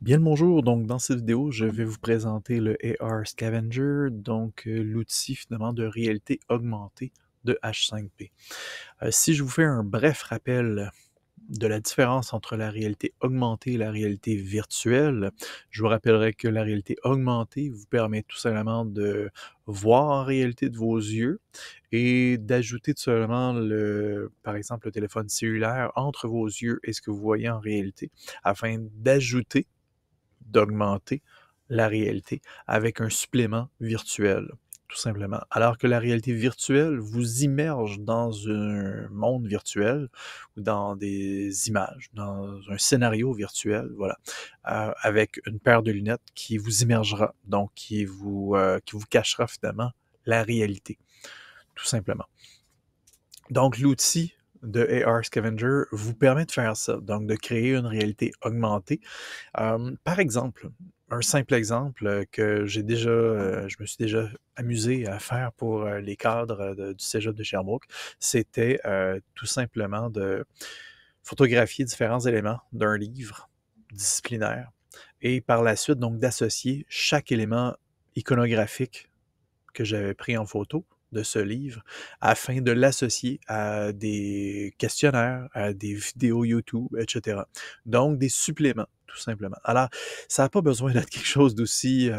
Bien le bonjour, donc dans cette vidéo, je vais vous présenter le AR Scavenger, donc l'outil finalement de réalité augmentée de H5P. Si je vous fais un bref rappel de la différence entre la réalité augmentée et la réalité virtuelle, je vous rappellerai que la réalité augmentée vous permet tout simplement de voir en réalité de vos yeux et d'ajouter tout simplement par exemple, le téléphone cellulaire entre vos yeux et ce que vous voyez en réalité afin d'augmenter la réalité avec un supplément virtuel, tout simplement. Alors que la réalité virtuelle vous immerge dans un monde virtuel ou dans des images, dans un scénario virtuel, voilà, avec une paire de lunettes qui vous immergera, donc qui vous cachera finalement la réalité, tout simplement. Donc, l'outil de AR Scavenger vous permet de faire ça, donc de créer une réalité augmentée. Par exemple, un simple exemple que je me suis déjà amusé à faire pour les cadres du Cégep de Sherbrooke, c'était tout simplement de photographier différents éléments d'un livre disciplinaire et par la suite, donc, d'associer chaque élément iconographique que j'avais pris en photo de ce livre afin de l'associer à des questionnaires, à des vidéos YouTube, etc. Donc, des suppléments, tout simplement. Alors, ça n'a pas besoin d'être quelque chose d'aussi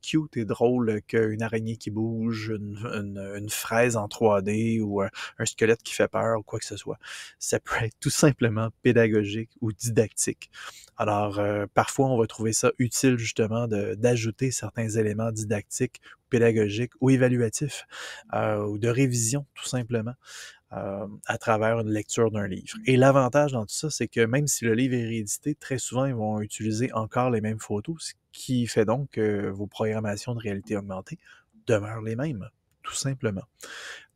cute et drôle qu'une araignée qui bouge, une fraise en 3D ou un squelette qui fait peur ou quoi que ce soit. Ça peut être tout simplement pédagogique ou didactique. Alors, parfois, on va trouver ça utile justement d'ajouter certains éléments didactiques pédagogique ou évaluatif ou de révision, tout simplement, à travers une lecture d'un livre. Et l'avantage dans tout ça, c'est que même si le livre est réédité, très souvent, ils vont utiliser encore les mêmes photos, ce qui fait donc que vos programmations de réalité augmentée demeurent les mêmes, tout simplement.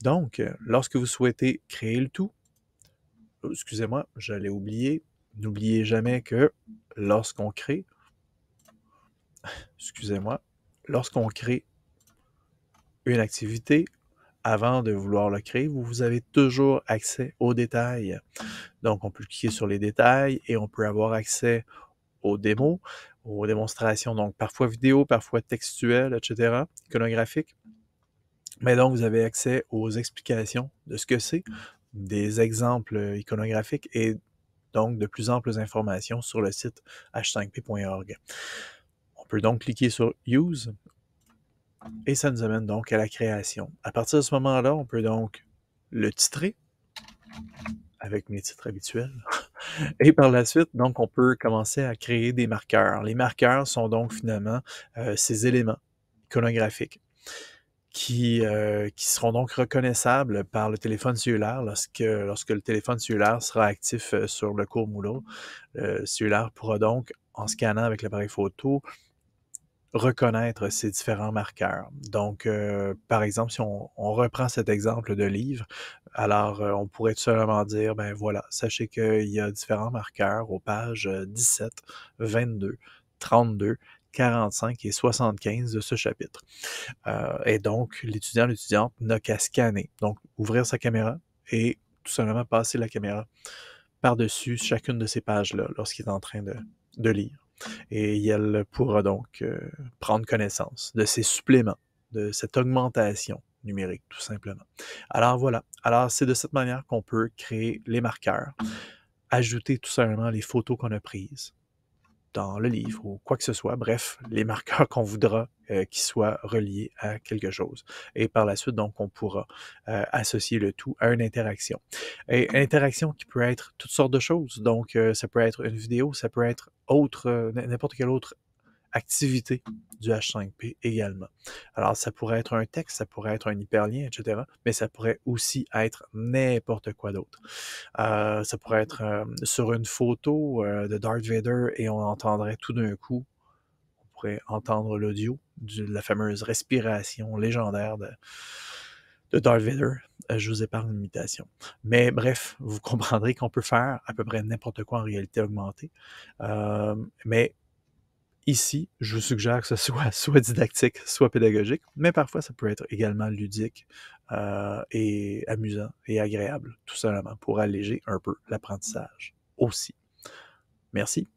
Donc, lorsque vous souhaitez créer le tout, excusez-moi, je l'ai oublié, n'oubliez jamais que lorsqu'on crée, excusez-moi, lorsqu'on crée une activité, avant de vouloir le créer, vous avez toujours accès aux détails. Donc, on peut cliquer sur les détails et on peut avoir accès aux démos, aux démonstrations, donc parfois vidéo, parfois textuelles, etc., iconographiques. Mais donc, vous avez accès aux explications de ce que c'est, des exemples iconographiques et donc de plus amples informations sur le site h5p.org. On peut donc cliquer sur Use et ça nous amène donc à la création. À partir de ce moment-là, on peut donc le titrer avec mes titres habituels. Et par la suite, donc, on peut commencer à créer des marqueurs. Les marqueurs sont donc finalement ces éléments iconographiques qui seront donc reconnaissables par le téléphone cellulaire lorsque le téléphone cellulaire sera actif sur le court moulin. Le cellulaire pourra donc, en scannant avec l'appareil photo, reconnaître ces différents marqueurs. Donc, par exemple, si on reprend cet exemple de livre, alors on pourrait tout simplement dire, ben voilà, sachez qu'il y a différents marqueurs aux pages 17, 22, 32, 45 et 75 de ce chapitre. Et donc, l'étudiante n'a qu'à scanner, donc ouvrir sa caméra et tout simplement passer la caméra par-dessus chacune de ces pages-là lorsqu'il est en train de lire. Et elle pourra donc prendre connaissance de ces suppléments, de cette augmentation numérique, tout simplement. Alors voilà. Alors c'est de cette manière qu'on peut créer les marqueurs, ajouter tout simplement les photos qu'on a prises dans le livre ou quoi que ce soit. Bref, les marqueurs qu'on voudra qui soient reliés à quelque chose. Et par la suite, donc, on pourra associer le tout à une interaction. Et interaction qui peut être toutes sortes de choses. Donc, ça peut être une vidéo, ça peut être n'importe quelle autre activité du H5P également. Alors, ça pourrait être un texte, ça pourrait être un hyperlien, etc., mais ça pourrait aussi être n'importe quoi d'autre. Ça pourrait être sur une photo de Darth Vader et on entendrait tout d'un coup, on pourrait entendre l'audio de la fameuse respiration légendaire de Darth Vader. Je vous épargne l'imitation. Mais bref, vous comprendrez qu'on peut faire à peu près n'importe quoi en réalité augmentée. Mais ici, je vous suggère que ce soit soit didactique, soit pédagogique, mais parfois ça peut être également ludique et amusant et agréable, tout simplement, pour alléger un peu l'apprentissage aussi. Merci.